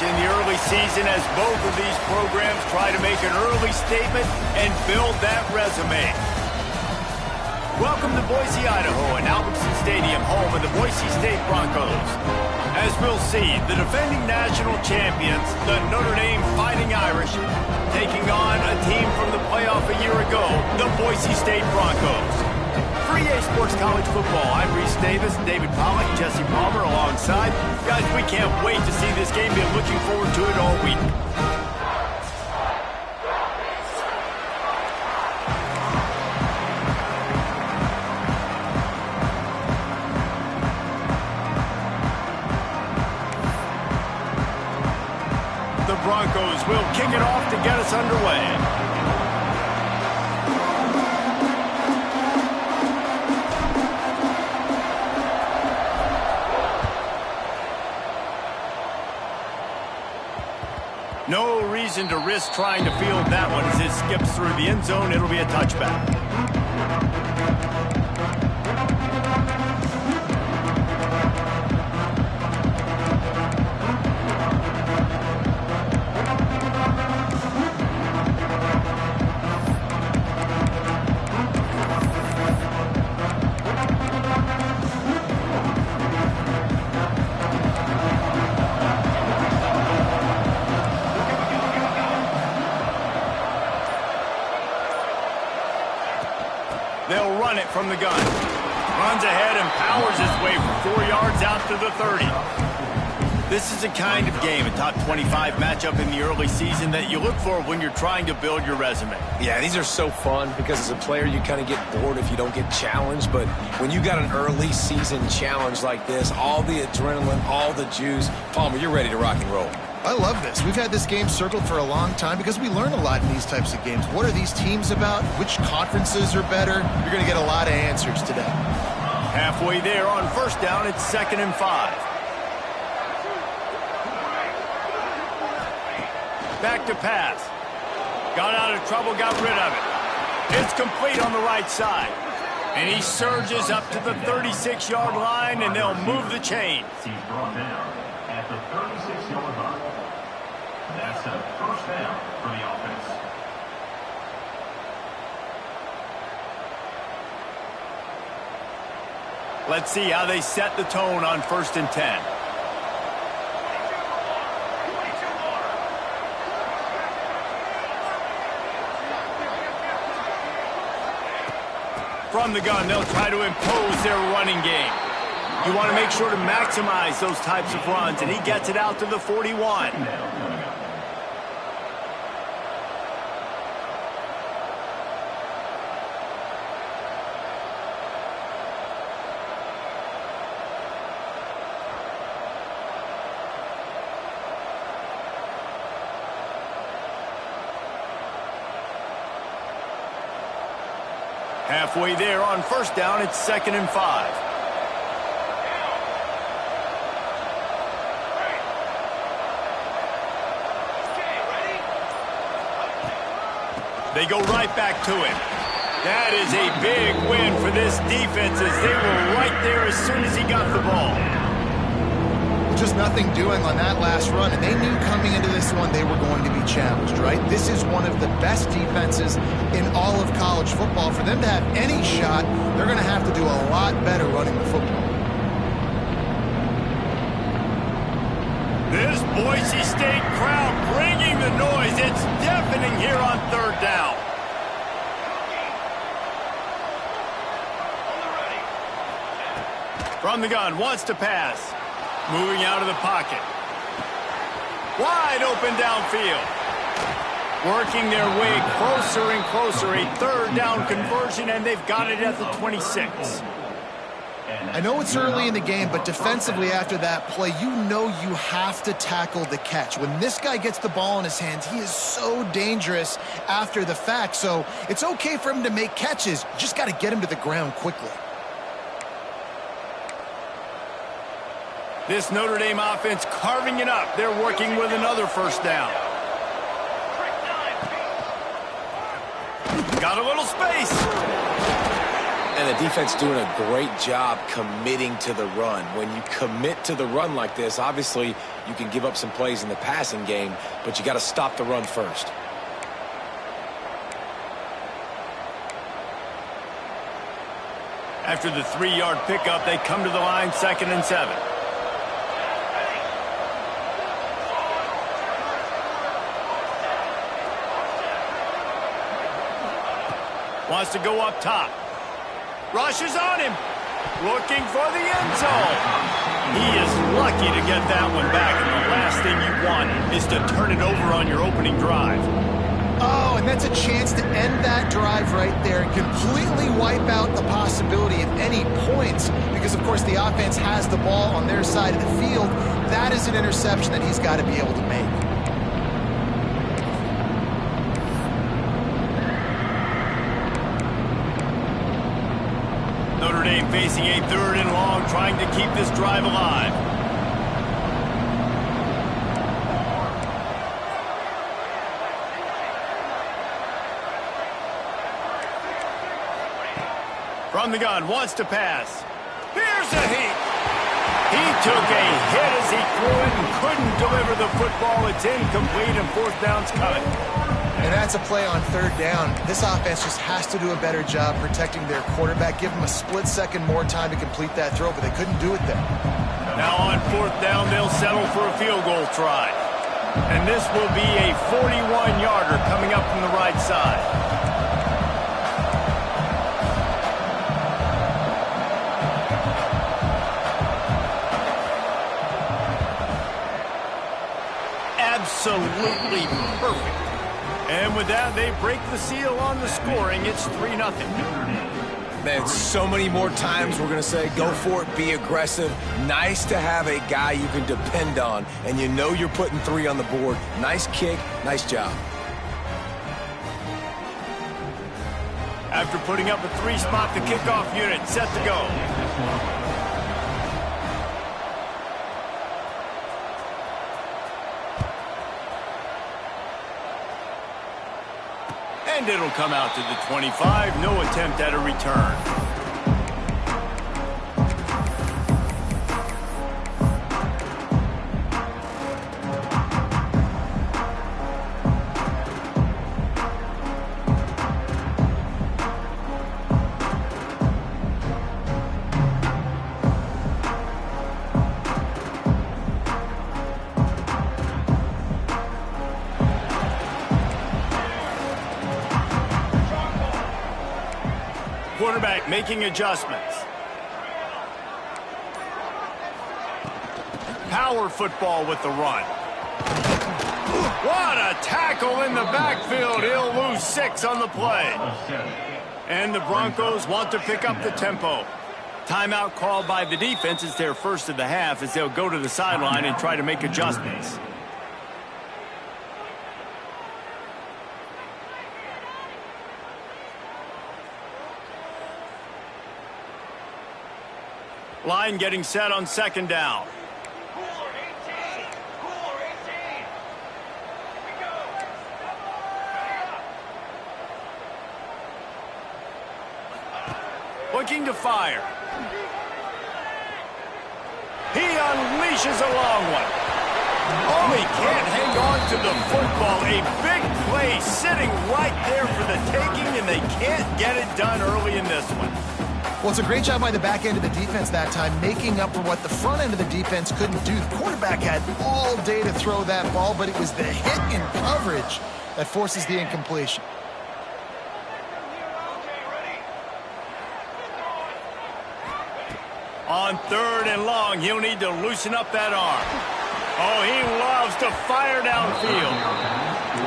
in the early season as both of these programs try to make an early statement and build that resume. Welcome to Boise, Idaho, and Albertson Stadium, home of the Boise State Broncos. As we'll see, the defending national champions, the Notre Dame Fighting Irish, taking on a team from the playoff a year ago, the Boise State Broncos. For EA Sports College Football, I'm Reese Davis, David Pollack, Jesse Palmer alongside. Guys, we can't wait to see this game. Been looking forward to it all week. The Broncos will kick it off to get us underway. No reason to risk trying to field that one as it skips through the end zone. It'll be a touchback. They'll run it from the gun. Runs ahead and powers his way for 4 yards out to the 30. This is the kind of game, a top 25 matchup in the early season, that you look for when you're trying to build your resume. Yeah, these are so fun because as a player, you kind of get bored if you don't get challenged. But when you got an early season challenge like this, all the adrenaline, all the juice, Palmer, you're ready to rock and roll. I love this. We've had this game circled for a long time because we learn a lot in these types of games. What are these teams about? Which conferences are better? You're going to get a lot of answers today. Halfway there on first down, it's 2nd and 5. Back to pass. Got out of trouble, got rid of it. It's complete on the right side. And he surges up to the 36-yard line, and they'll move the chain. He's brought down at the 36-yard line. That's a first down for the offense. Let's see how they set the tone on 1st and 10. From the gun, they'll try to impose their running game. You want to make sure to maximize those types of runs, and he gets it out to the 41. Halfway there on first down, it's 2nd and 5. They go right back to him. That is a big win for this defense as they were right there as soon as he got the ball. Just nothing doing on that last run, and they knew coming into this one they were going to be challenged, right? This is one of the best defenses in all of college football. For them to have any shot, they're going to have to do a lot better running the football. This Boise State crowd bringing the noise. It's deafening here on 3rd down. From the gun, wants to pass. Moving out of the pocket. Wide open downfield. Working their way closer and closer. A 3rd down conversion, and they've got it at the 26. I know it's early in the game, but defensively after that play, you know you have to tackle the catch. When this guy gets the ball in his hands, he is so dangerous after the fact. So it's okay for him to make catches. You just got to get him to the ground quickly. This Notre Dame offense carving it up. They're working with another first down. Got a little space. And the defense doing a great job committing to the run. When you commit to the run like this, obviously You can give up some plays in the passing game, but you got to stop the run first. After the 3-yard pickup, they come to the line, 2nd and 7. Wants to go up top. Rushes on him. Looking for the end zone. He is lucky to get that one back, and the last thing you want is to turn it over on your opening drive. Oh, and that's a chance to end that drive right there and completely wipe out the possibility of any points because, of course, the offense has the ball on their side of the field. That is an interception that he's got to be able to make. Notre Dame facing a 3rd and long, trying to keep this drive alive. From the gun, wants to pass. Here's a heat. He took a hit as he threw it and couldn't deliver the football. It's incomplete and 4th down's coming. And that's a play on 3rd down. This offense just has to do a better job protecting their quarterback. Give them a split second more time to complete that throw, but they couldn't do it there. Now on 4th down, they'll settle for a field goal try. And this will be a 41-yarder coming up from the right side. Absolutely perfect. And with that, they break the seal on the scoring. It's 3-0. Man, so many more times we're going to say, go for it, be aggressive. Nice to have a guy you can depend on, and you know you're putting 3 on the board. Nice kick, nice job. After putting up a 3-spot, the kickoff unit set to go. And it'll come out to the 25. No attempt at a return. Quarterback making adjustments. Power football with the run. What a tackle in the backfield. He'll lose 6 on the play. And the Broncos want to pick up the tempo. Timeout called by the defense. It's their first of the half as they'll go to the sideline and try to make adjustments. Line getting set on 2nd down. Looking to fire. He unleashes a long one. Oh, he can't hang on to the football. A big play sitting right there for the taking, and they can't get it done early in this one. Well, it's a great job by the back end of the defense that time, making up for what the front end of the defense couldn't do. The quarterback had all day to throw that ball, but it was the hit in coverage that forces the incompletion. On 3rd and long, he'll need to loosen up that arm. Oh, he loves to fire downfield.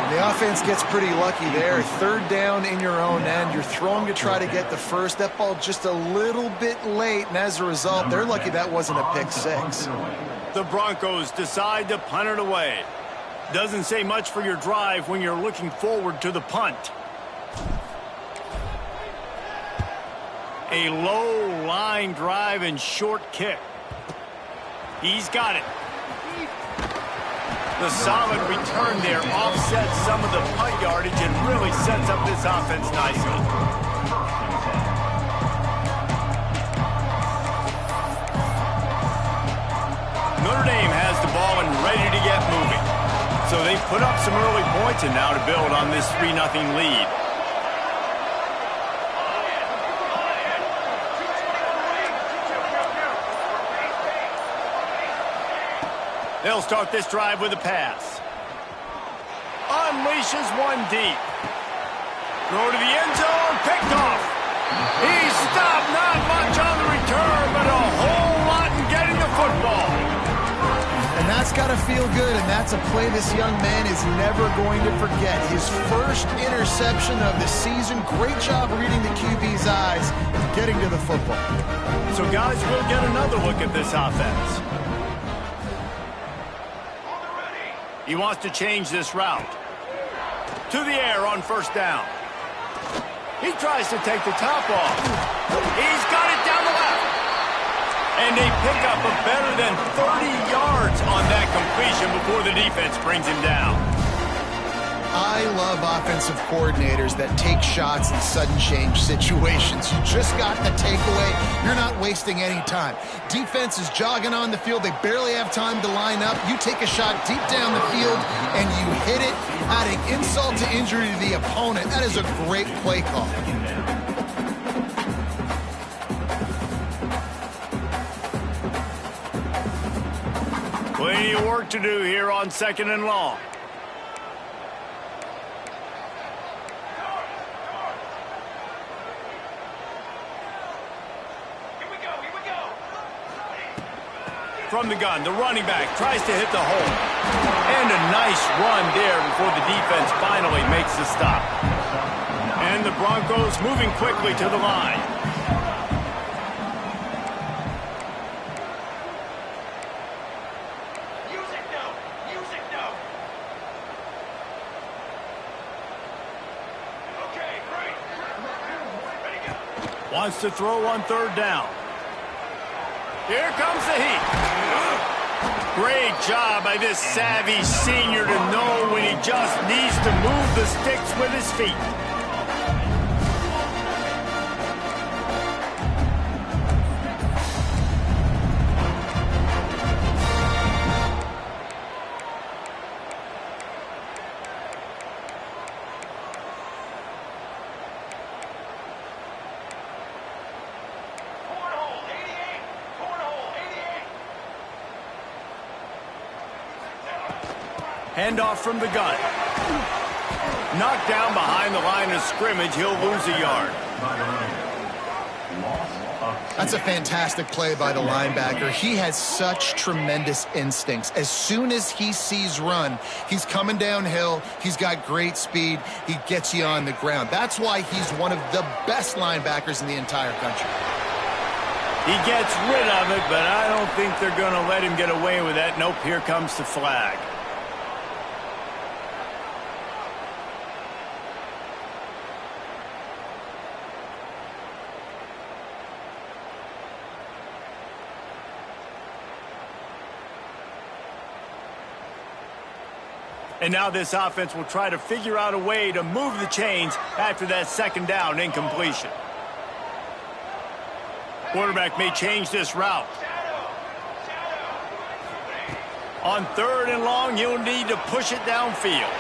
The offense gets pretty lucky there. 3rd down in your own end. You're throwing to try to get the first. That ball just a little bit late, and as a result, they're lucky that wasn't a pick 6. The Broncos decide to punt it away. Doesn't say much for your drive when you're looking forward to the punt. A low line drive and short kick. He's got it. The solid return there offsets some of the punt yardage and really sets up this offense nicely. Notre Dame has the ball and ready So they put up some early points and now to build on this 3-0 lead. They'll start this drive with a pass. Unleashes one deep. Throw to the end zone, picked off. He's stopped, not much on the return, but a whole lot in getting the football. And that's got to feel good, and that's a play this young man is never going to forget. His first interception of the season. Great job reading the QB's eyes and getting to the football. So, guys, we'll get another look at this offense. He wants to change this route. To the air on first down. He tries to take the top off. He's got it down the left. And they pick up a better than 30 yards on that completion before the defense brings him down. I love offensive coordinators that take shots in sudden change situations. You just got the takeaway. You're not wasting any time. Defense is jogging on the field. They barely have time to line up. You take a shot deep down the field, and you hit it, adding insult to injury to the opponent. That is a great play call. Plenty of work to do here on 2nd and long. From the gun, the running back tries to hit the hole. And a nice run there before the defense finally makes the stop. And the Broncos moving quickly to the line. Wants to throw on 3rd down. Here comes the heat. Great job by this savvy senior to know when he just needs to move the sticks with his feet. Handoff from the gun. Knocked down behind the line of scrimmage. He'll lose a yard. That's a fantastic play by the linebacker. He has such tremendous instincts. As soon as he sees run, he's coming downhill. He's got great speed. He gets you on the ground. That's why he's one of the best linebackers in the entire country. He gets rid of it, but I don't think they're going to let him get away with that. Nope, here comes the flag. And now this offense will try to figure out a way to move the chains after that 2nd down incompletion. Quarterback may change this route. On 3rd and long, he'll need to push it downfield.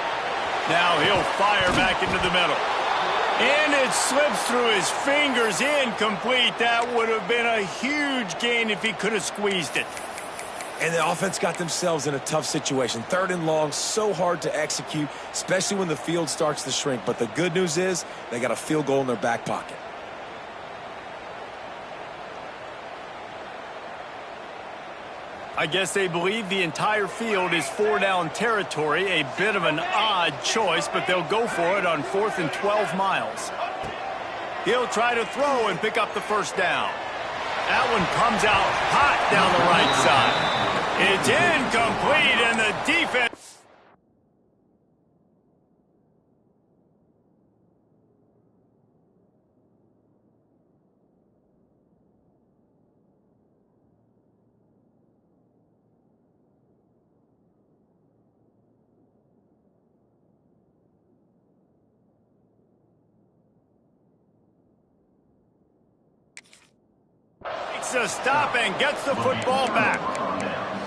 Now he'll fire back into the middle. And it slips through his fingers, incomplete. That would have been a huge gain if he could have squeezed it. And the offense got themselves in a tough situation. 3rd and long, so hard to execute, especially when the field starts to shrink. But the good news is they got a field goal in their back pocket. I guess they believe the entire field is 4-down territory. A bit of an odd choice, but they'll go for it on 4th and 12 miles. He'll try to throw and pick up the 1st down. That one comes out hot down the right side. It's incomplete, and the defense... makes a stop and gets the football back.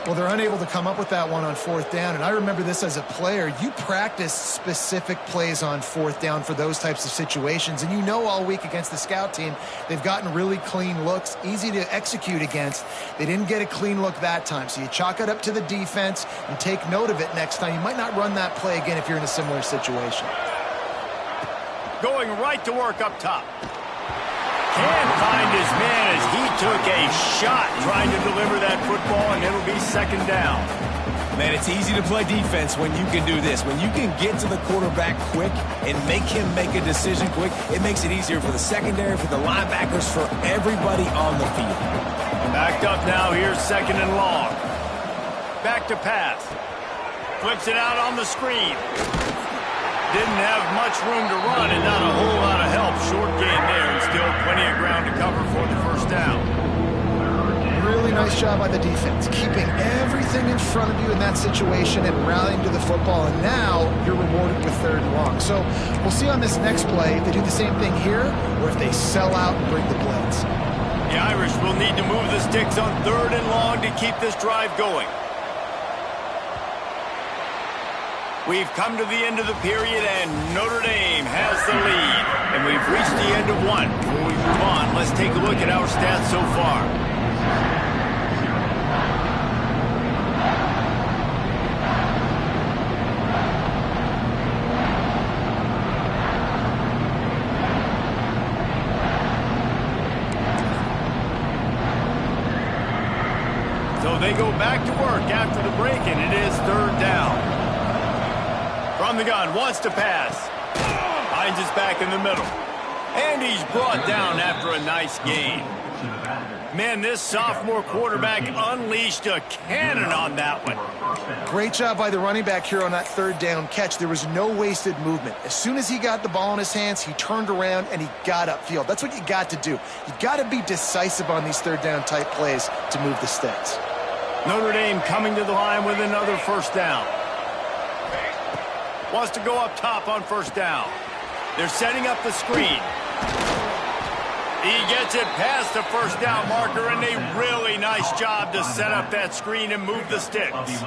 Well, they're unable to come up with that one on 4th down, and I remember this as a player. You practice specific plays on 4th down for those types of situations, and you know all week against the scout team, they've gotten really clean looks, easy to execute against. They didn't get a clean look that time, so you chalk it up to the defense and take note of it next time. You might not run that play again if you're in a similar situation. Going right to work up top. Can't find his man as he took a shot trying to deliver that football, and it'll be 2nd down. Man, it's easy to play defense when you can do this. When you can get to the quarterback quick and make him make a decision quick, it makes it easier for the secondary, for the linebackers, for everybody on the field. Backed up now, here's 2nd and long. Back to pass. Flips it out on the screen. Didn't have much room to run and not a whole lot of help. Short gain there and still plenty of ground to cover for the 1st down. Really nice job by the defense, keeping everything in front of you in that situation and rallying to the football, and now you're rewarded with 3rd and long. So we'll see on this next play if they do the same thing here or if they sell out and bring the blitz. The Irish will need to move the sticks on 3rd and long to keep this drive going. We've come to the end of the period, and Notre Dame has the lead. And we've reached the end of one. Before we move on, let's take a look at our stats so far. So they go back to work after the break, and it is 3rd down. From the gun, wants to pass. Finds his back in the middle. And he's brought down after a nice gain. Man, this sophomore quarterback unleashed a cannon on that one. Great job by the running back here on that 3rd down catch. There was no wasted movement. As soon as he got the ball in his hands, he turned around and he got upfield. That's what you got to do. You got to be decisive on these 3rd down type plays to move the sticks. Notre Dame coming to the line with another 1st down. Wants to go up top on 1st down. They're setting up the screen. He gets it past the 1st down marker, and a really nice job to set up that screen and move the sticks.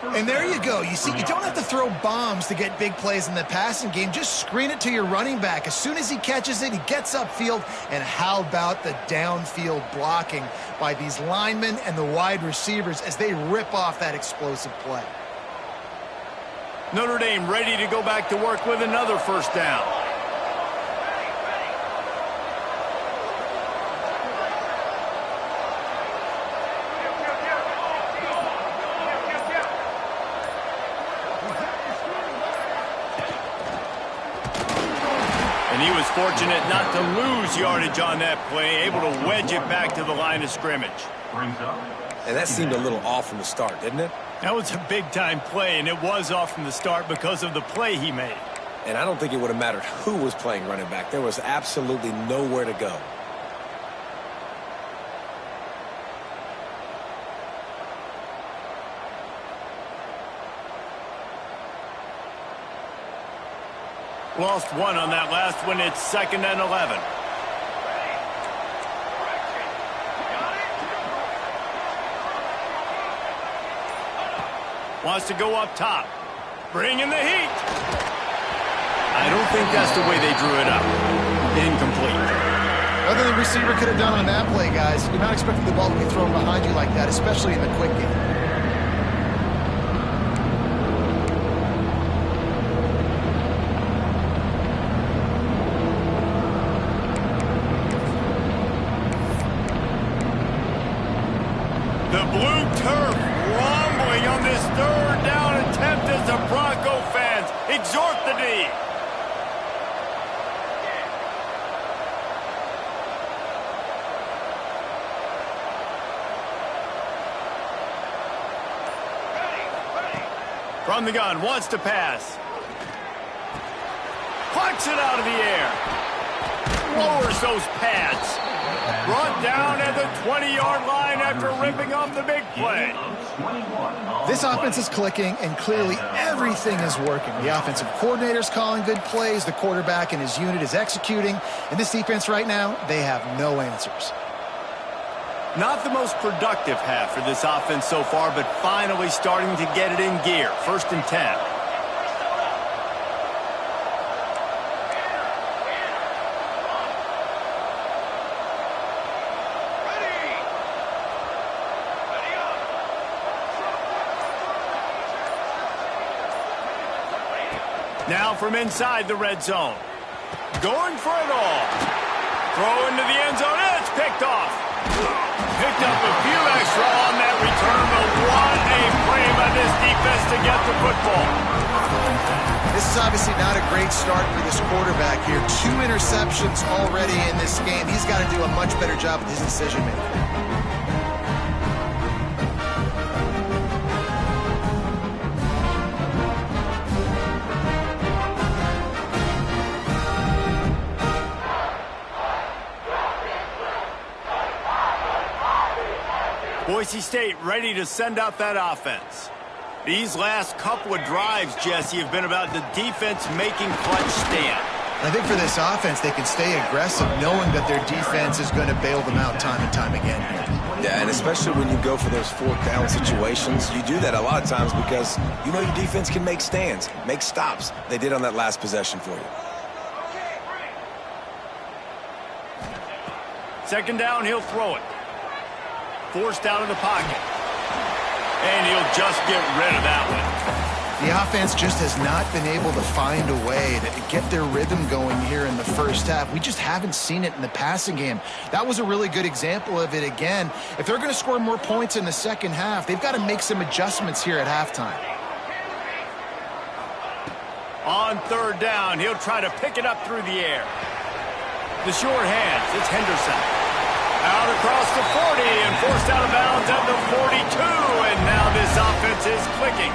And there you go. You see, you don't have to throw bombs to get big plays in the passing game. Just screen it to your running back. As soon as he catches it, he gets upfield. And how about the downfield blocking by these linemen and the wide receivers as they rip off that explosive play? Notre Dame ready to go back to work with another 1st down. And he was fortunate not to lose yardage on that play, able to wedge it back to the line of scrimmage. And that seemed a little off from the start, didn't it? That was a big-time play, and it was off from the start because of the play he made. And I don't think it would have mattered who was playing running back. There was absolutely nowhere to go. Lost one on that last one. It's 2nd and 11. Wants to go up top. Bringing the heat. I don't think that's the way they drew it up. Incomplete. Nothing the receiver could have done on that play, guys. You're not expecting the ball to be thrown behind you like that, especially in the quick game. The blue turf rumbling on this 3rd down attempt as the Bronco fans exhort the D. From the gun, wants to pass. Plucks it out of the air. Lowers those pads. Brought down at the 20-yard line after ripping off the big play. This offense is clicking, and clearly everything is working. The offensive coordinator's calling good plays. The quarterback and his unit is executing. And this defense right now, they have no answers. Not the most productive half for this offense so far, but finally starting to get it in gear. 1st and 10. Now from inside the red zone. Going for it all. Throw into the end zone. It's picked off. Picked up a few extra on that return, but what a play by this defense to get the football. This is obviously not a great start for this quarterback here. 2 interceptions already in this game. He's got to do a much better job with his decision-making. Boise State ready to send out that offense. These last couple of drives, Jesse, have been about the defense making clutch stand. I think for this offense, they can stay aggressive knowing that their defense is going to bail them out time and time again here. Yeah, and especially when you go for those 4th down situations, you do that a lot of times because you know your defense can make stands, make stops. They did on that last possession for you. 2nd down, he'll throw it. Forced out of the pocket. And he'll just get rid of that one. The offense just has not been able to find a way to get their rhythm going here in the first half. We just haven't seen it in the passing game. That was a really good example of it again. If they're going to score more points in the second half, they've got to make some adjustments here at halftime. On 3rd down, he'll try to pick it up through the air. The short hands, it's Henderson. Out across the 40 and forced out of bounds at the 42. And now this offense is clicking.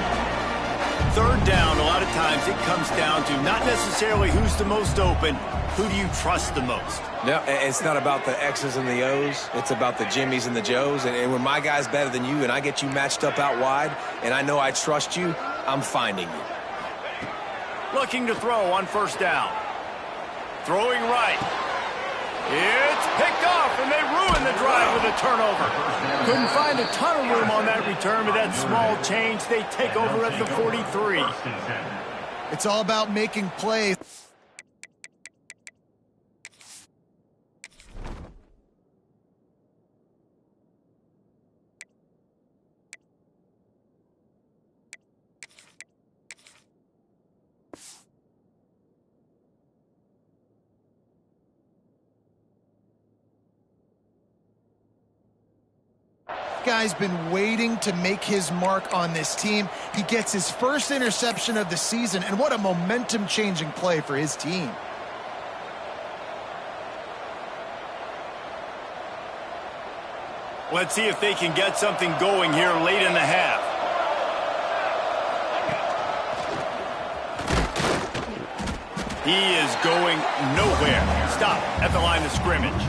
3rd down, a lot of times it comes down to not necessarily who's the most open, who do you trust the most? No, it's not about the X's and the O's. It's about the Jimmies and the Joes. And when my guy's better than you and I get you matched up out wide and I know I trust you, I'm finding you. Looking to throw on 1st down. Throwing right. It's picked off, and they ruin the drive with a turnover. Couldn't find a ton of room on that return, but that small change, they take over at the 43. It's all about making plays. Guy's been waiting to make his mark on this team. He gets his first interception of the season, and what a momentum-changing play for his team. Let's see if they can get something going here late in the half. He is going nowhere. Stop at the line of scrimmage.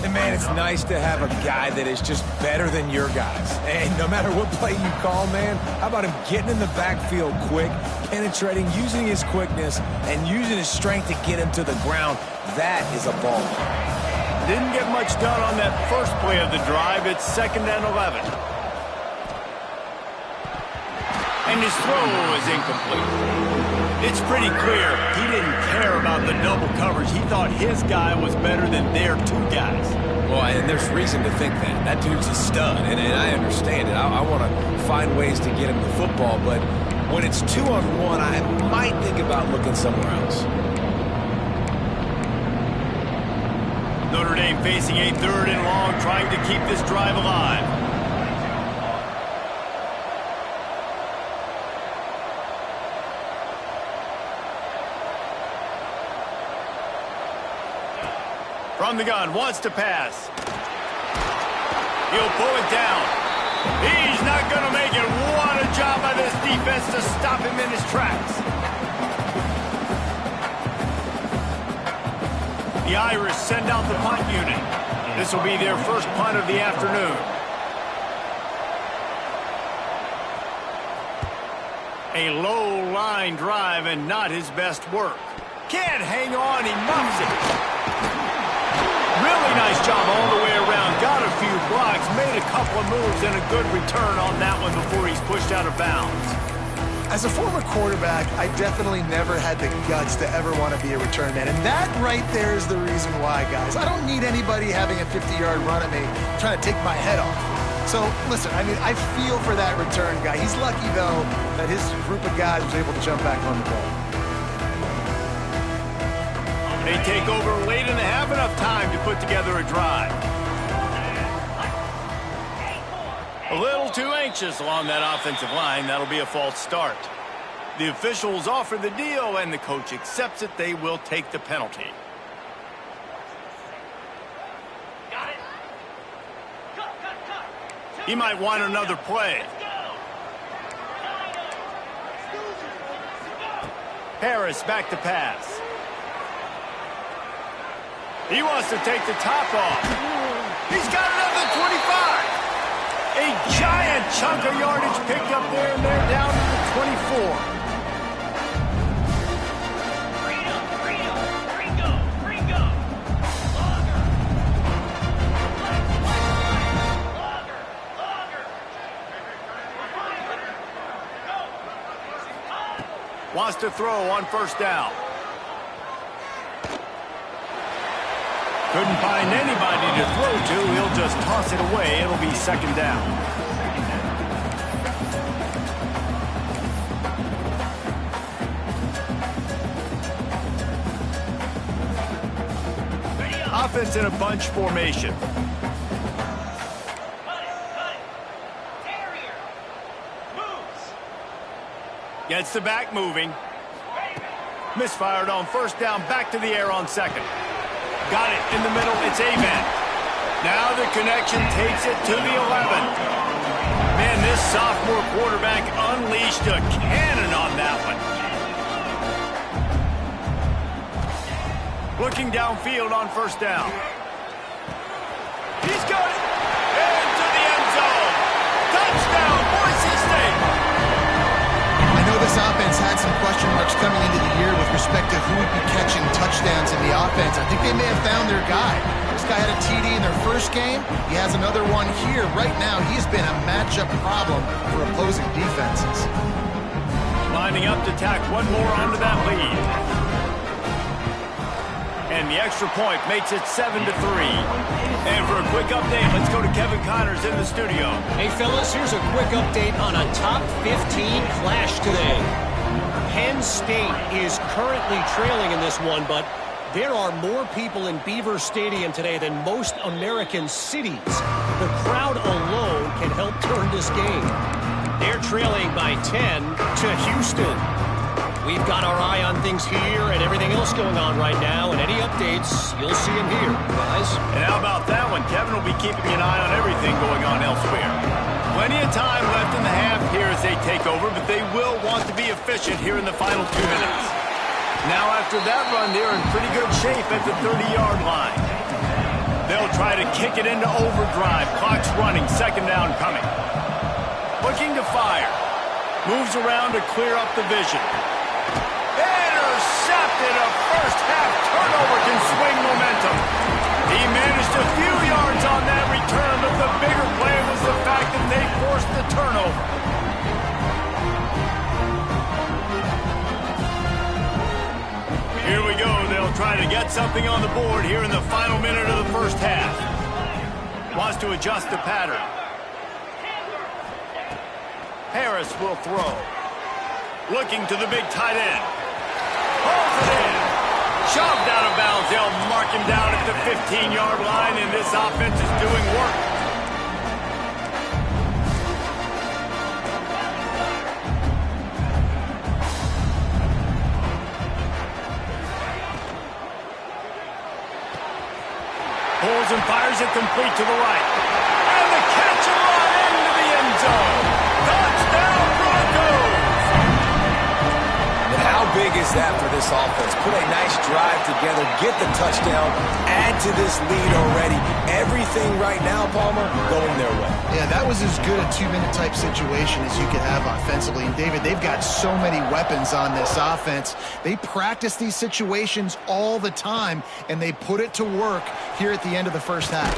And, man, it's nice to have a guy that is just better than your guys. And no matter what play you call, man, how about him getting in the backfield quick, penetrating, using his quickness, and using his strength to get him to the ground. That is a ball. Didn't get much done on that first play of the drive. It's 2nd and 11. And his throw is incomplete. It's pretty clear he didn't care about the double coverage. He thought his guy was better than their 2 guys. Well, and there's reason to think that. That dude's a stud, and I understand it. I want to find ways to get him the football, but when it's 2-on-1, I might think about looking somewhere else. Notre Dame facing a 3rd and long, trying to keep this drive alive. From the gun, wants to pass. He'll pull it down. He's not going to make it. What a job by this defense to stop him in his tracks. The Irish send out the punt unit. This will be their first punt of the afternoon. A low line drive and not his best work. Can't hang on, he muffs it. Really nice job all the way around. Got a made a couple of moves and a good return on that one before he's pushed out of bounds. As a former quarterback, I definitely never had the guts to ever want to be a return man. And that right there is the reason why, guys. I don't need anybody having a 50-yard run at me trying to take my head off. So, listen, I mean, I feel for that return guy. He's lucky, though, that his group of guys was able to jump back on the ball. They take over late and have enough time to put together a drive. A little too anxious along that offensive line. That'll be a false start. The officials offer the deal, and the coach accepts it. They will take the penalty. Got it. He might want another play. Harris back to pass. He wants to take the top off. He's got another 25. A giant chunk of yardage picked up there, and they're down to the 24. Free go. Wants to throw on first down. Couldn't find anybody to throw to. He'll just toss it away. It'll be second down. Offense in a bunch formation. Gets the back moving. Misfired on first down. Back to the air on second. Got it in the middle. It's Amen. Now the connection takes it to the 11. Man, this sophomore quarterback unleashed a cannon on that one. Looking downfield on first down. He's got it. Into the end zone. Touchdown, Boise State. I know this offense had some question marks coming into the year with respect to who would be catching touchdowns in the offense. I think they may have found their guy. This guy had a TD in their first game. He has another one here. Right now, he's been a matchup problem for opposing defenses. Lining up to tack one more onto that lead. And the extra point makes it 7-3. And for a quick update, let's go to Kevin Connors in the studio. Hey, fellas, here's a quick update on a top 15 clash today. Penn State is currently trailing in this one, but there are more people in Beaver Stadium today than most American cities. The crowd alone can help turn this game. They're trailing by 10 to Houston. We've got our eye on things here and everything else going on right now, and any updates, you'll see them here, guys. And how about that one? Kevin will be keeping an eye on everything going on elsewhere. Plenty of time left in the half here as they take over, but they will want to be efficient here in the final 2 minutes. Now after that run, they're in pretty good shape at the 30-yard line. They'll try to kick it into overdrive. Clock's running, second down coming. Looking to fire. Moves around to clear up the vision. Intercepted. A first-half turnover can swing momentum. He managed a few yards on that return, but the bigger play was the fact that they forced the turnover. Here we go. They'll try to get something on the board here in the final minute of the first half. Wants to adjust the pattern. Harris will throw. Looking to the big tight end. Pulls it in. Shoved out of bounds. They'll mark him down at the 15-yard line, and this offense is doing work. Pulls and fires it complete to the right. And the catch and run into the end zone. Touchdown, Broncos! And how big is that for this offense? Put a nice drive together, get the touchdown, add to this lead already. Everything right now, Palmer, going their way. Yeah, that was as good a two-minute type situation as you could have offensively. And, David, they've got so many weapons on this offense. They practice these situations all the time, and they put it to work here at the end of the first half.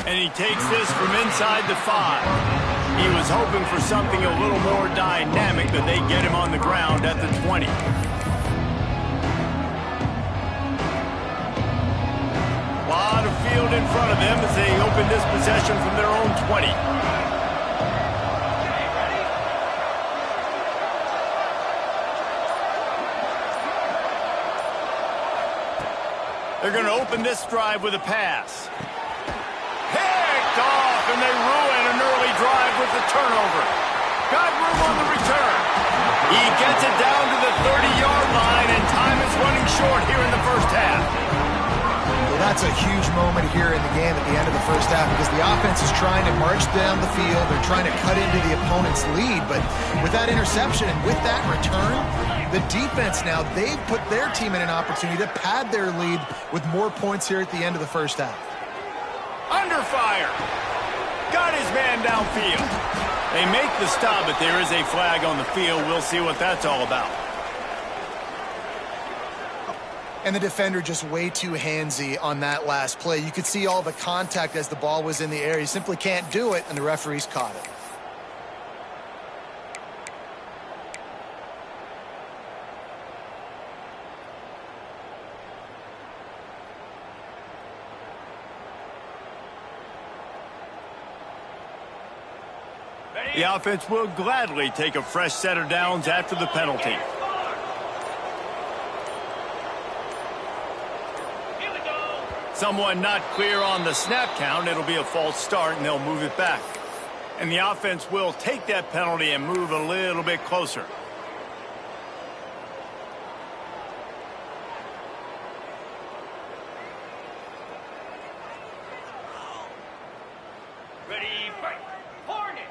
And he takes this from inside the 5. He was hoping for something a little more dynamic, but they get him on the ground at the 20. A lot of field in front of them as they open this possession from their own 20. They're going to open this drive with a pass. Picked off, and they ruin an early drive with the turnover. Got room on the return. He gets it down to the 30-yard line, and time is running short here in the first half. Well, that's a huge moment here in the game at the end of the first half because the offense is trying to march down the field. They're trying to cut into the opponent's lead, but with that interception and with that return, the defense now, they've put their team in an opportunity to pad their lead with more points here at the end of the first half. Under fire. Got his man downfield. They make the stop, but there is a flag on the field. We'll see what that's all about. And the defender just way too handsy on that last play. You could see all the contact as the ball was in the air. He simply can't do it, and the referees caught it. The offense will gladly take a fresh set of downs after the penalty. Someone not clear on the snap count. It'll be a false start, and they'll move it back. And the offense will take that penalty and move a little bit closer. Ready, break. Hornet.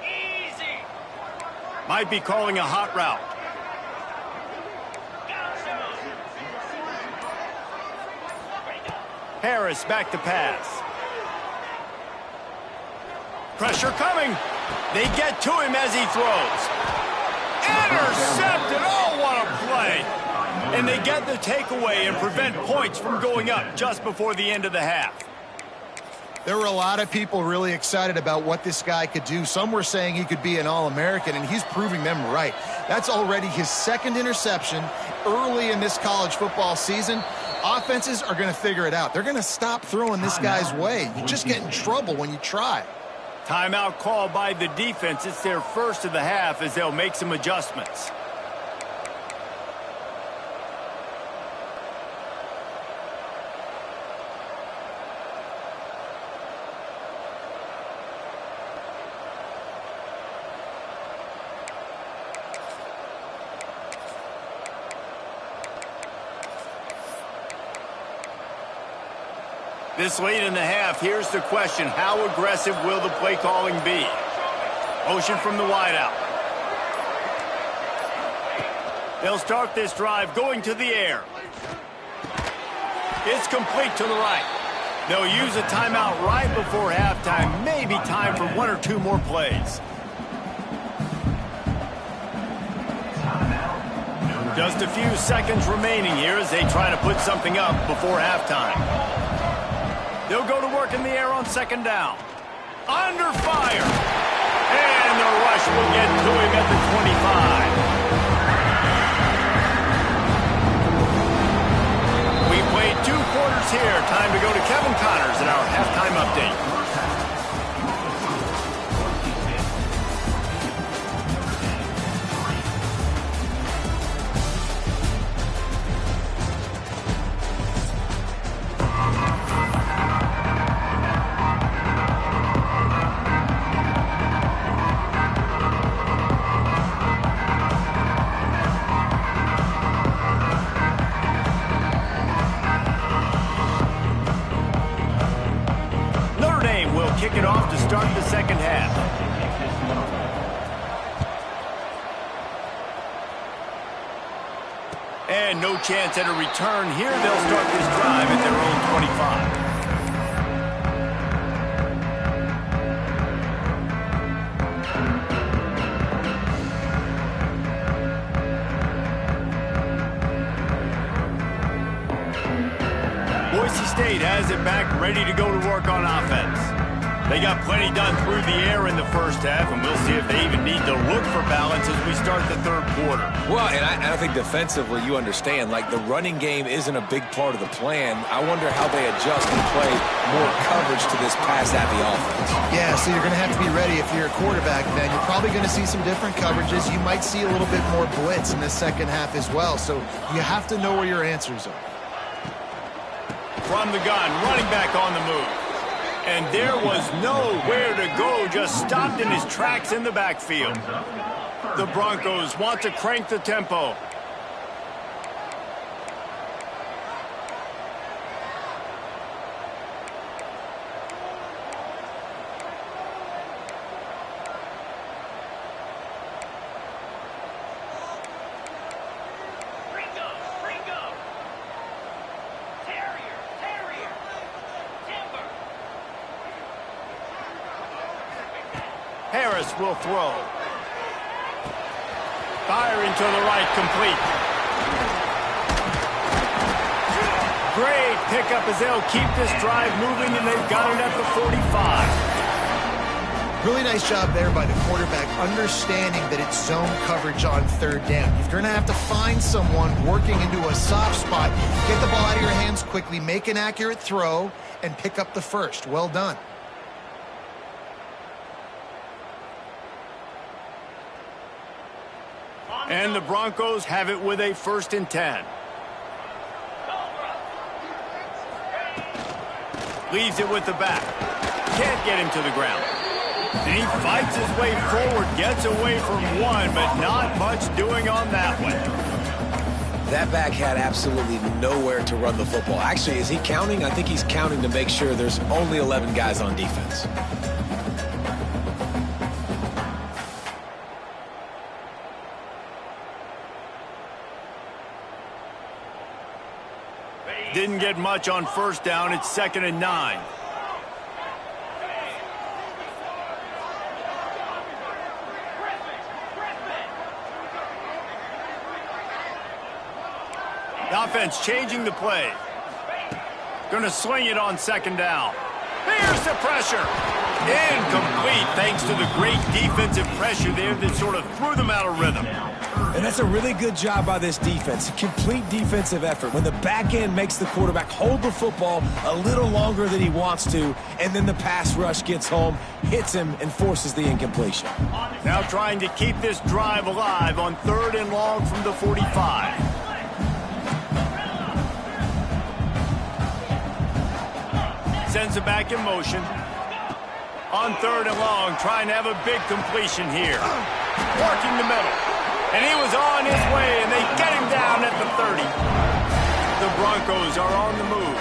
Easy. Might be calling a hot route. Harris back to pass. Pressure coming. They get to him as he throws. Intercepted. Oh, what a play. And they get the takeaway and prevent points from going up just before the end of the half. There were a lot of people really excited about what this guy could do. Some were saying he could be an All-American, and he's proving them right. That's already his second interception early in this college football season. Offenses are going to figure it out. They're going to stop throwing this guy's way. You just get in trouble when you try. Timeout called by the defense. It's their first of the half as they'll make some adjustments. This late in the half, here's the question. How aggressive will the play calling be? Motion from the wideout. They'll start this drive going to the air. It's complete to the right. They'll use a timeout right before halftime. Maybe time for one or two more plays. Just a few seconds remaining here as they try to put something up before halftime. They'll go to work in the air on second down. Under fire. And the rush will get to him at the 25. We played 2 quarters here. Time to go to Kevin Connors in our halftime update. Kick it off to start the second half. And no chance at a return here. They'll start this drive at their own 25. Boise State has it back, ready to go to work on offense. They got plenty done through the air in the first half, and we'll see if they even need to look for balance as we start the third quarter. Well, and I think defensively, you understand, like the running game isn't a big part of the plan. I wonder how they adjust and play more coverage to this pass-happy offense. Yeah, so you're going to have to be ready if you're a quarterback, man. You're probably going to see some different coverages. You might see a little bit more blitz in the second half as well, so you have to know where your answers are. From the gun, running back on the move. And there was nowhere to go, just stopped in his tracks in the backfield. The Broncos want to crank the tempo. Harris will throw. Firing to the right, complete. Great pickup as they'll keep this drive moving, and they've got it at the 45. Really nice job there by the quarterback, understanding that it's zone coverage on third down. You're going to have to find someone working into a soft spot, get the ball out of your hands quickly, make an accurate throw, and pick up the first. Well done. And the Broncos have it with a 1st and 10. Leaves it with the back. Can't get him to the ground. And he fights his way forward, gets away from one, but not much doing on that one. That back had absolutely nowhere to run the football. Actually, is he counting? I think he's counting to make sure there's only 11 guys on defense. Didn't get much on 1st down. It's 2nd and 9. The offense changing the play. Going to sling it on 2nd down. There's the pressure. Incomplete thanks to the great defensive pressure there that sort of threw them out of rhythm. And that's a really good job by this defense. Complete defensive effort. When the back end makes the quarterback hold the football a little longer than he wants to, and then the pass rush gets home, hits him, and forces the incompletion. Now trying to keep this drive alive on 3rd and long from the 45. Sends it back in motion. On 3rd and long, trying to have a big completion here. Working the middle. And he was on his way, and they get him down at the 30. The Broncos are on the move.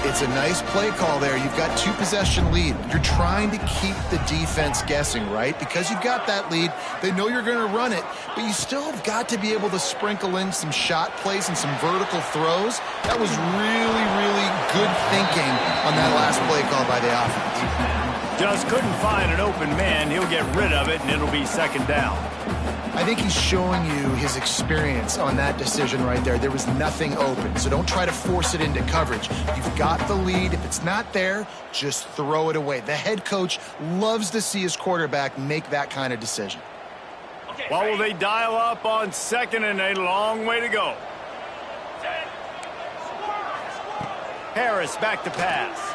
It's a nice play call there. You've got 2-possession lead. You're trying to keep the defense guessing, right? Because you've got that lead, they know you're going to run it, but you still have got to be able to sprinkle in some shot plays and some vertical throws. That was really, really good thinking on that last play call by the offense. Just couldn't find an open man. He'll get rid of it, and it'll be 2nd down. I think he's showing you his experience on that decision right there. There was nothing open, so don't try to force it into coverage. You've got the lead. If it's not there, just throw it away. The head coach loves to see his quarterback make that kind of decision. Well, will they dial up on 2nd and a long way to go? Harris back to pass.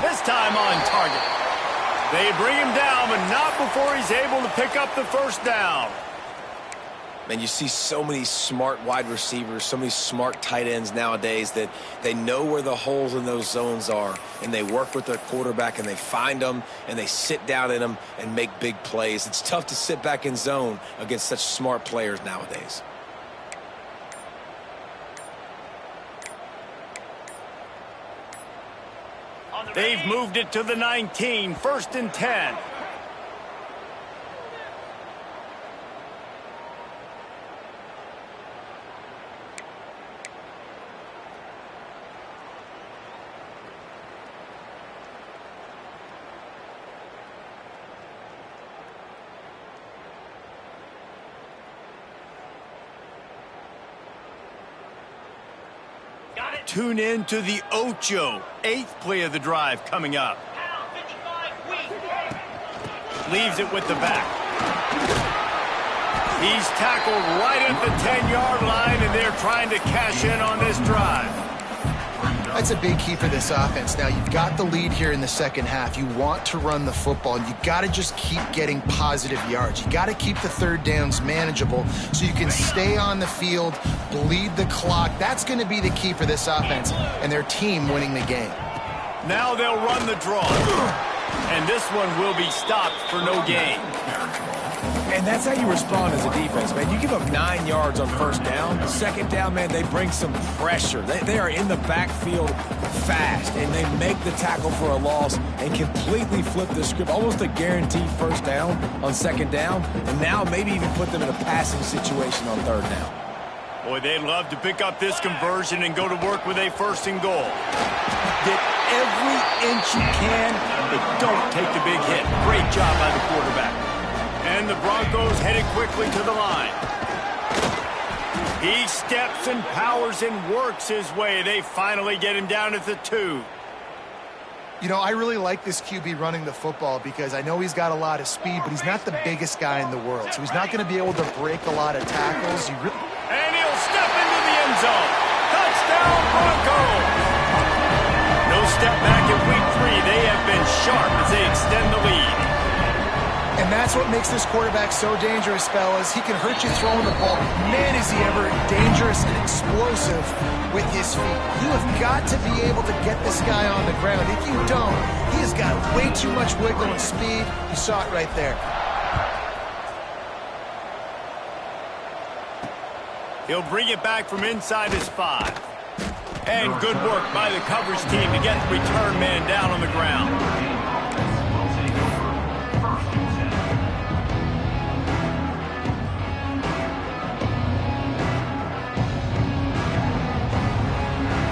This time on target. They bring him down, but not before he's able to pick up the 1st down. Man, you see so many smart wide receivers, so many smart tight ends nowadays that they know where the holes in those zones are, and they work with their quarterback, and they find them, and they sit down in them and make big plays. It's tough to sit back in zone against such smart players nowadays. They've moved it to the 19, 1st and 10. Tune in to the Ocho, 8th play of the drive coming up. Leaves it with the back. He's tackled right at the 10-yard line, and they're trying to cash in on this drive. That's a big key for this offense. Now, you've got the lead here in the second half. You want to run the football. You got to just keep getting positive yards. You got to keep the third downs manageable so you can stay on the field, bleed the clock. That's going to be the key for this offense and their team winning the game. Now they'll run the draw. And this one will be stopped for no gain. And that's how you respond as a defense, man. You give up 9 yards on first down. Second down, man, they bring some pressure. They are in the backfield fast, and they make the tackle for a loss and completely flip the script. Almost a guaranteed first down on second down, and now maybe even put them in a passing situation on third down. Boy, they'd love to pick up this conversion and go to work with a 1st and goal. Get every inch you can, but don't take the big hit. Great job by the quarterback. And the Broncos headed quickly to the line. He steps and powers and works his way. They finally get him down at the 2. You know, I really like this QB running the football because I know he's got a lot of speed, but he's not the biggest guy in the world. So he's not going to be able to break a lot of tackles. And he'll step into the end zone. Touchdown, Broncos! No step back in week 3. They have been sharp as they extend the lead. And that's what makes this quarterback so dangerous, fellas. He can hurt you throwing the ball. Man, is he ever dangerous and explosive with his feet. You have got to be able to get this guy on the ground. If you don't, he has got way too much wiggle and speed. You saw it right there. He'll bring it back from inside his 5. And good work by the coverage team to get the return man down on the ground.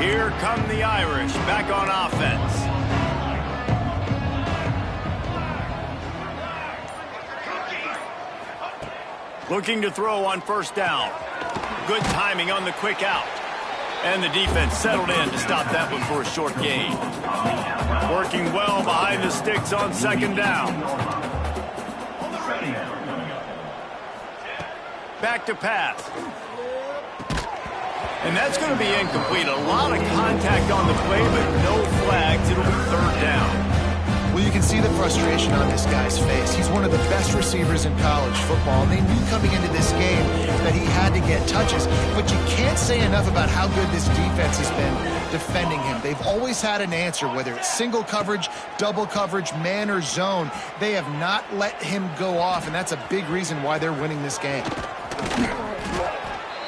Here come the Irish back on offense. Looking to throw on first down. Good timing on the quick out. And the defense settled in to stop that one for a short gain. Working well behind the sticks on second down. Back to pass. And that's going to be incomplete. A lot of contact on the play, but no flags. It'll be third down. Well, you can see the frustration on this guy's face. He's one of the best receivers in college football. And they knew coming into this game that he had to get touches. But you can't say enough about how good this defense has been defending him. They've always had an answer, whether it's single coverage, double coverage, man or zone. They have not let him go off, and that's a big reason why they're winning this game.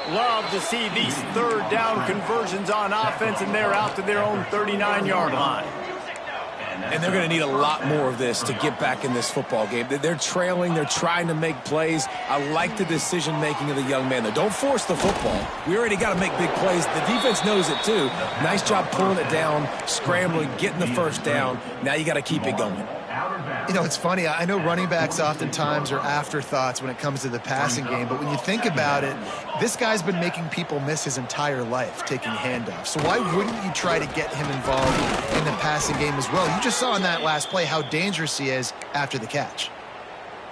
Love to see these third down conversions on offense, and they're out to their own 39-yard line. And they're going to need a lot more of this to get back in this football game. They're trailing. They're trying to make plays. I like the decision-making of the young man, though. Don't force the football. We already got to make big plays. The defense knows it, too. Nice job pulling it down, scrambling, getting the first down. Now you got to keep it going. You know, it's funny. I know running backs oftentimes are afterthoughts when it comes to the passing game, but when you think about it, this guy's been making people miss his entire life taking handoffs. So why wouldn't you try to get him involved in the passing game as well? You just saw in that last play how dangerous he is after the catch.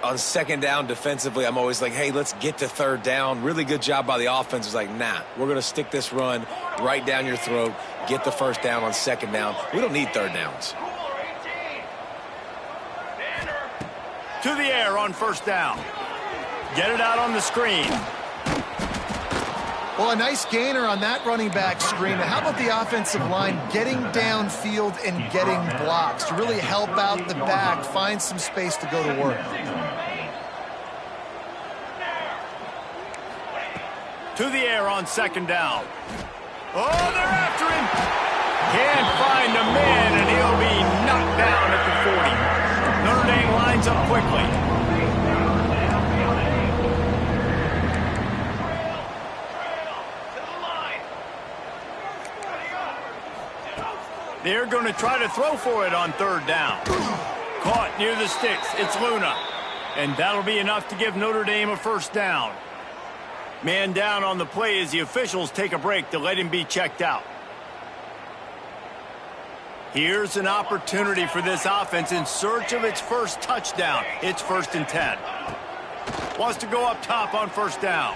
On second down defensively, I'm always like, hey, let's get to third down. Really good job by the offense. It's like, nah, we're going to stick this run right down your throat, get the first down on second down. We don't need third downs. To the air on first down. Get it out on the screen. Well, a nice gainer on that running back screen. How about the offensive line getting downfield and getting blocks to really help out the back, find some space to go to work? To the air on second down. Oh, they're after him. Can't find a man, and he'll be knocked down at the 40. Notre Dame lines up quickly. They're going to try to throw for it on third down. Caught near the sticks. It's Luna. And that'll be enough to give Notre Dame a first down. Man down on the play as the officials take a break to let him be checked out. Here's an opportunity for this offense in search of its first touchdown. It's 1st and 10. Wants to go up top on 1st down.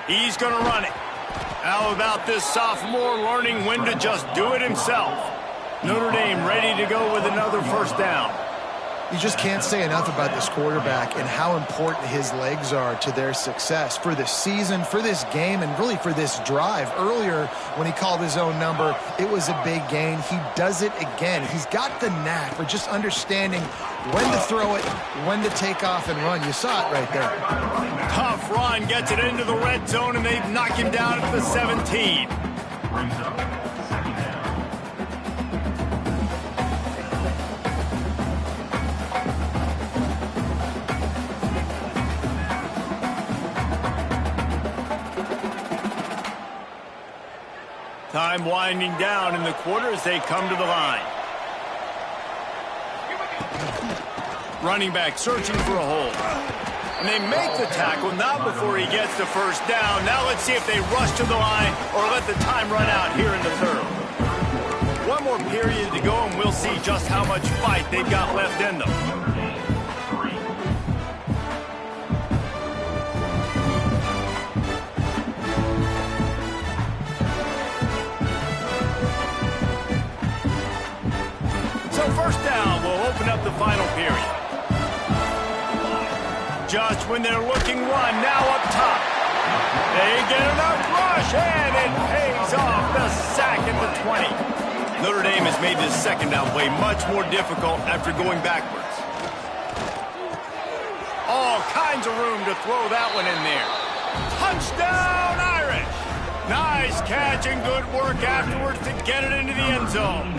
He's going to run it. How about this sophomore learning when to just do it himself? Notre Dame ready to go with another 1st down. You just can't say enough about this quarterback and how important his legs are to their success for this season, for this game, and really for this drive. Earlier, when he called his own number, it was a big gain. He does it again. He's got the knack for just understanding when to throw it, when to take off and run. You saw it right there. Tough run, gets it into the red zone, and they've knocked him down at the 17. Brings up 2nd down. Time winding down in the quarter as they come to the line. Running back searching for a hole. And they make the tackle, not before he gets the 1st down. Now let's see if they rush to the line or let the time run out here in the 3rd. One more period to go, and we'll see just how much fight they've got left in them. So 1st down will open up the final period. Just when they're looking one, now up top. They get enough rush, and it pays off the sack at the 20. Notre Dame has made this 2nd down play much more difficult after going backwards. All kinds of room to throw that one in there. Touchdown, Irish! Nice catch and good work afterwards to get it into the end zone.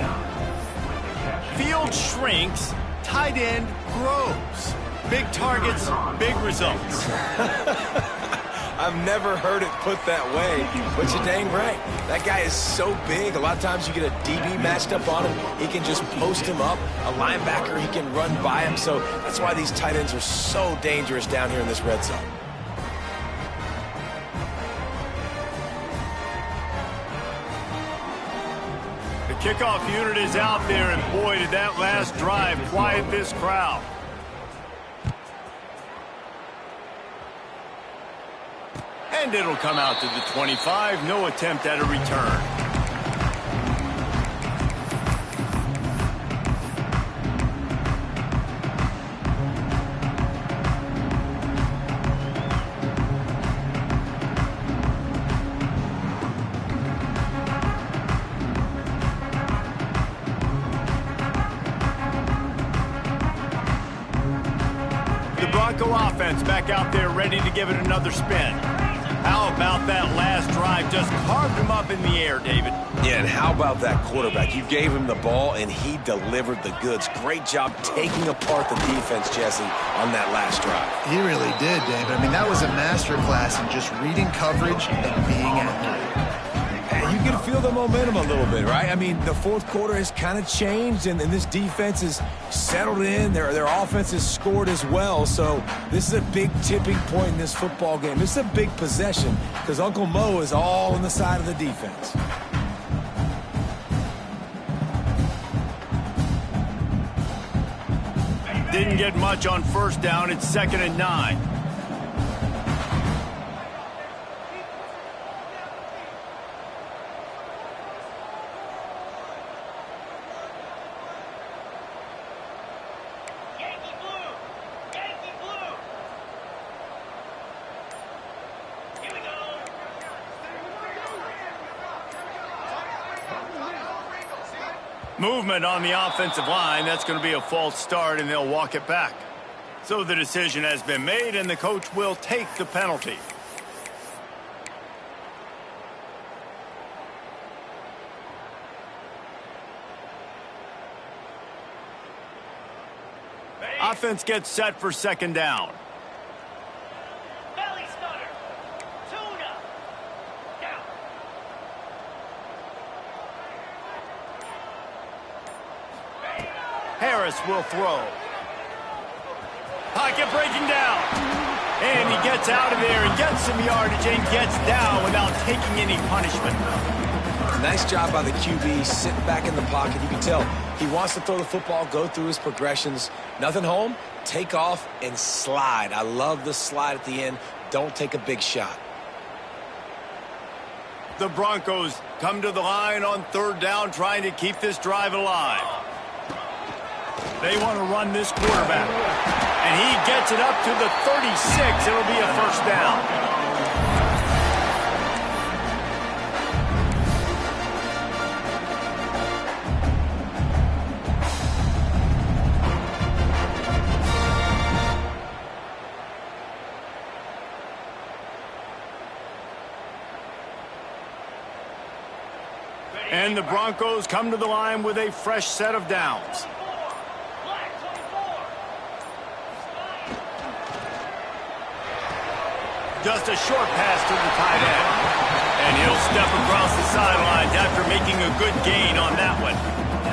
Field shrinks, tight end grows. Big targets, big results. I've never heard it put that way, but you're dang right. That guy is so big. A lot of times you get a DB matched up on him. He can just post him up. A linebacker, he can run by him. So that's why these tight ends are so dangerous down here in this red zone. The kickoff unit is out there, and boy, did that last drive quiet this crowd. And it'll come out to the 25. No attempt at a return. The Bronco offense back out there ready to give it another spin. How about that last drive? Just carved him up in the air, David. Yeah, and how about that quarterback? You gave him the ball, and he delivered the goods. Great job taking apart the defense, Jesse, on that last drive. He really did, David. I mean, that was a masterclass in just reading coverage and being accurate. And you can feel the momentum a little bit, right? I mean, the 4th quarter has kind of changed, and this defense is settled in. Their offense has scored as well, so this is a big tipping point in this football game. This is a big possession because Uncle Mo is all on the side of the defense. Didn't get much on 1st down. It's 2nd and 9. Yankee blue! Yankee blue! Here we go! Movement on the offensive line. That's going to be a false start, and they'll walk it back. So the decision has been made, and the coach will take the penalty. Offense gets set for 2nd down. Belly stunner! Tuna! Down! Harris will throw. Pocket breaking down. And he gets out of there and gets some yardage and gets down without taking any punishment. Nice job by the QB, sitting back in the pocket. You can tell he wants to throw the football, go through his progressions. Nothing home, take off and slide. I love the slide at the end. Don't take a big shot. The Broncos come to the line on third down, trying to keep this drive alive. They want to run this quarterback. And he gets it up to the 36. It'll be a first down. And the Broncos come to the line with a fresh set of downs. Just a short pass to the tight end. And he'll step across the sidelines after making a good gain on that one.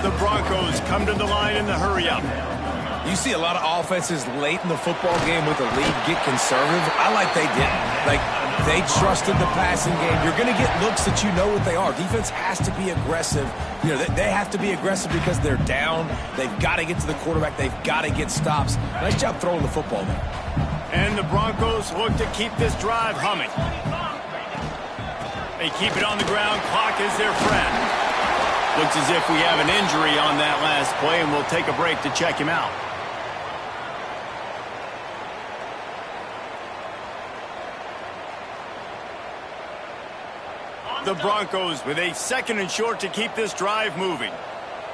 The Broncos come to the line in the hurry-up. You see a lot of offenses late in the football game with a lead get conservative. I like they didn't. Like, they trusted the passing game. You're going to get looks that you know what they are. Defense has to be aggressive. You know, they have to be aggressive because they're down. They've got to get to the quarterback. They've got to get stops. Nice job throwing the football there. And the Broncos look to keep this drive humming. They keep it on the ground. Clock is their friend. Looks as if we have an injury on that last play, and we'll take a break to check him out. The Broncos with a second and short to keep this drive moving.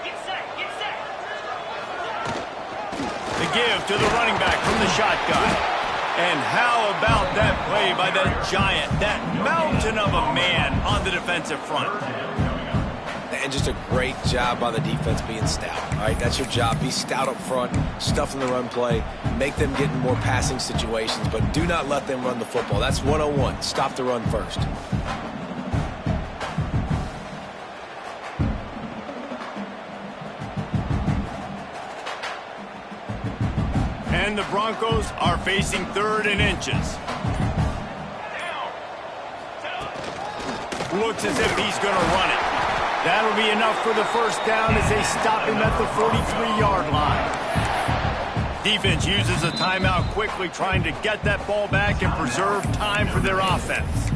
Get set, get set. The give to the running back from the shotgun. And how about that play by that giant, that mountain of a man on the defensive front? And just a great job by the defense being stout. All right, that's your job. Be stout up front, stuff in the run play, make them get in more passing situations, but do not let them run the football. That's 101. Stop the run first. And the Broncos are facing third and inches. Looks as if he's going to run it. That'll be enough for the first down as they stop him at the 43-yard line. Defense uses a timeout quickly, trying to get that ball back and preserve time for their offense.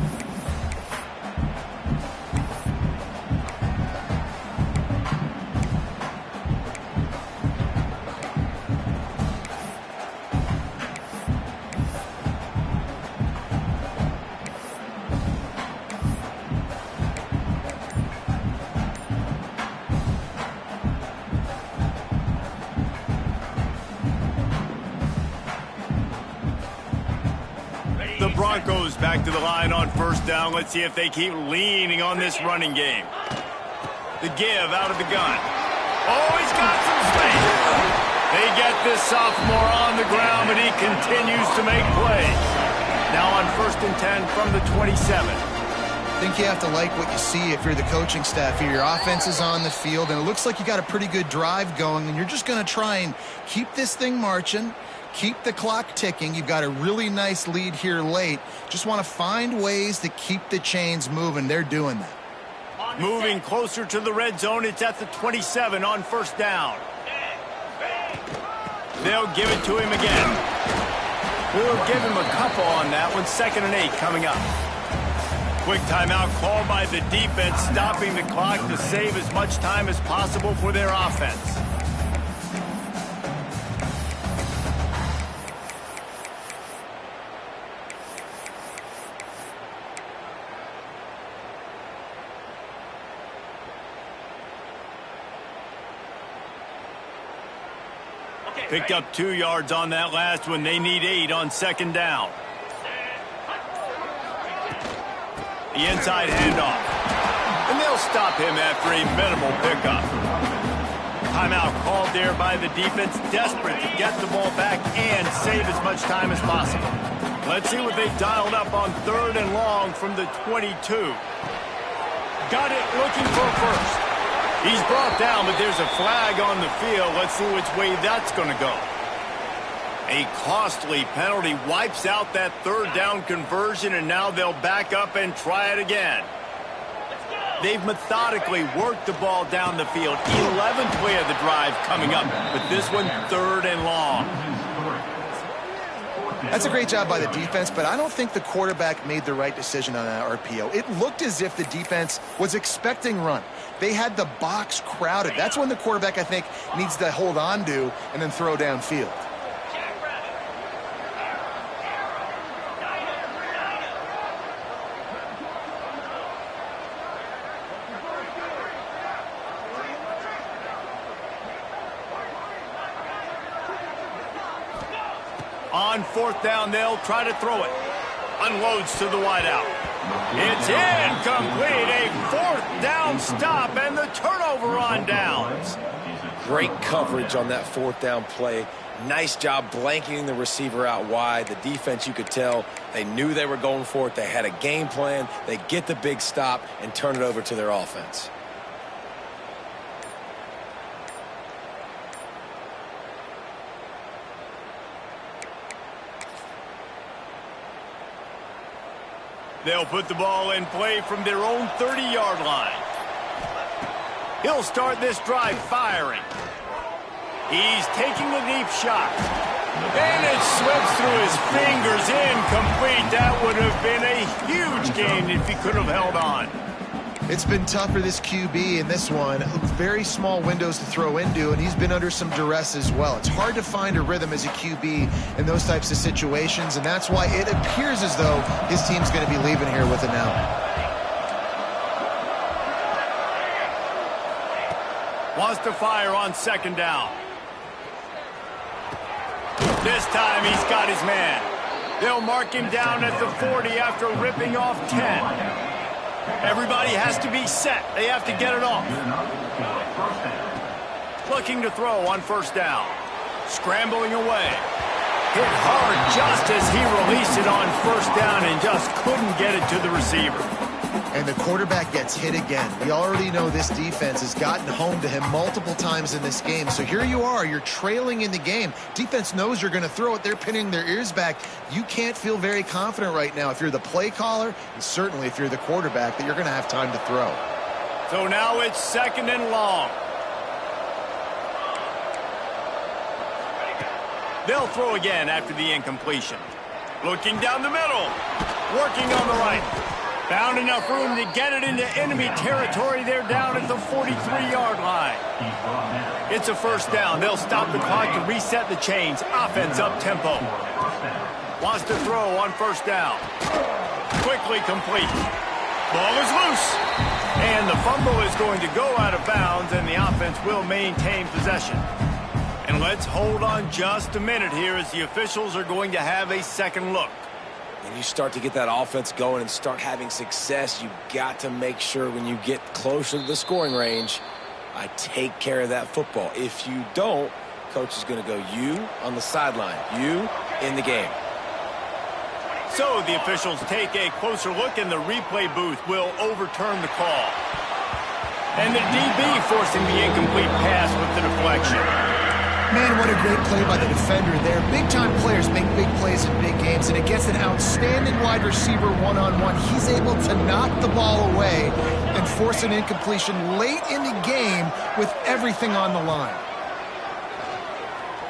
The Broncos back to the line on first down. Let's see if they keep leaning on this running game. The give out of the gun. Oh, he's got some space. They get this sophomore on the ground, but he continues to make plays. Now on first and 10 from the 27. I think you have to like what you see if you're the coaching staff here. Your offense is on the field, and it looks like you got a pretty good drive going, and you're just going to try and keep this thing marching, keep the clock ticking. You've got a really nice lead here late. Just want to find ways to keep the chains moving. They're doing that. Moving closer to the red zone. It's at the 27 on first down. They'll give it to him again. We'll give him a couple on that one. 2nd and 8 coming up. Quick timeout called by the defense, stopping the clock to save as much time as possible for their offense. Picked up 2 yards on that last one. They need 8 on 2nd down. The inside handoff. And they'll stop him after a minimal pickup. Timeout called there by the defense, desperate to get the ball back and save as much time as possible. Let's see what they dialed up on 3rd and long from the 22. Got it, looking for first. He's brought down, but there's a flag on the field. Let's see which way that's going to go. A costly penalty wipes out that 3rd down conversion, and now they'll back up and try it again. Let's go. They've methodically worked the ball down the field. 11th play of the drive coming up, but this one 3rd and long. That's a great job by the defense, but I don't think the quarterback made the right decision on that RPO. It looked as if the defense was expecting run. They had the box crowded. That's when the quarterback, I think, needs to hold on to and then throw downfield. On 4th down, they'll try to throw it. Unloads to the wideout. It's incomplete. A 4th down stop and the turnover on downs. Great coverage on that 4th down play. Nice job blanketing the receiver out wide. The defense, you could tell, they knew they were going for it. They had a game plan. They get the big stop and turn it over to their offense. They'll put the ball in play from their own 30-yard line. He'll start this drive firing. He's taking a deep shot. And it slips through his fingers, incomplete. That would have been a huge gain if he could have held on. It's been tough for this QB in this one. Very small windows to throw into, and he's been under some duress as well. It's hard to find a rhythm as a QB in those types of situations, and that's why it appears as though his team's going to be leaving here with an out. Wants to fire on 2nd down. This time he's got his man. They'll mark him down at the 40 after ripping off 10. Everybody has to be set. They have to get it off. Looking to throw on 1st down. Scrambling away. Hit hard just as he released it on 1st down and just couldn't get it to the receiver. And the quarterback gets hit again. We already know this defense has gotten home to him multiple times in this game. So here you are, you're trailing in the game. Defense knows you're going to throw it. They're pinning their ears back. You can't feel very confident right now if you're the play caller, and certainly if you're the quarterback, that you're going to have time to throw. So now it's 2nd and long. They'll throw again after the incompletion. Looking down the middle. Working on the right. Found enough room to get it into enemy territory. They're down at the 43-yard line. It's a 1st down. They'll stop the clock to reset the chains. Offense up tempo. Wants to throw on 1st down. Quickly complete. Ball is loose. And the fumble is going to go out of bounds, and the offense will maintain possession. And let's hold on just a minute here as the officials are going to have a second look. When you start to get that offense going and start having success, you've got to make sure when you get closer to the scoring range, I take care of that football. If you don't, coach is going to go, you on the sideline, you in the game. So the officials take a closer look, and the replay booth will overturn the call. And the DB forcing the incomplete pass with the deflection. Man, what a great play by the defender there. Big-time players make big plays in big games, and against an outstanding wide receiver one-on-one, he's able to knock the ball away and force an incompletion late in the game with everything on the line.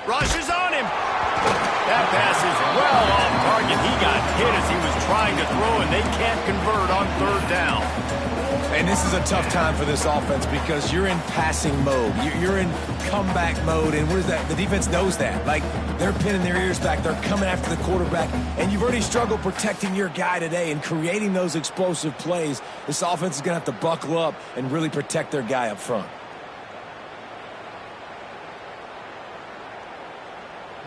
Rushes on him. That pass is well off target. He got hit as he was trying to throw, and they can't convert on 3rd down. And this is a tough time for this offense because you're in passing mode. You're in comeback mode, and what is that? The defense knows that. Like, they're pinning their ears back. They're coming after the quarterback, and you've already struggled protecting your guy today and creating those explosive plays. This offense is going to have to buckle up and really protect their guy up front.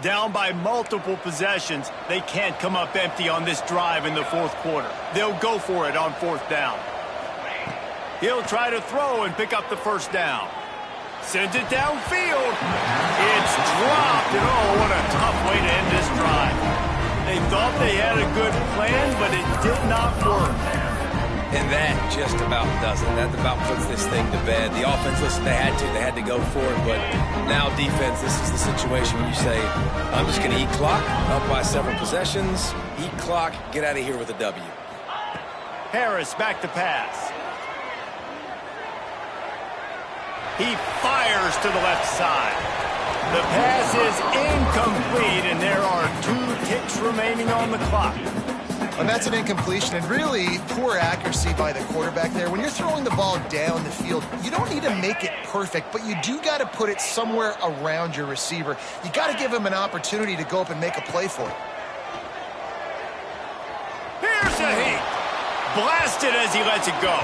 Down by multiple possessions, they can't come up empty on this drive in the 4th quarter. They'll go for it on 4th down. He'll try to throw and pick up the 1st down. Sends it downfield. It's dropped, and oh, what a tough way to end this drive. They thought they had a good plan, but it did not work. And that just about does it. That about puts this thing to bed. The offense, listen, they had to go for it, but now defense, this is the situation when you say, I'm just going to eat clock, up by several possessions, eat clock, get out of here with a W. Harris back to pass. He fires to the left side. The pass is incomplete, and there are 2 ticks remaining on the clock. And that's an incompletion, and really poor accuracy by the quarterback there. When you're throwing the ball down the field, you don't need to make it perfect, but you do got to put it somewhere around your receiver. You got to give him an opportunity to go up and make a play for it. Here's a heat. Blasted as he lets it go.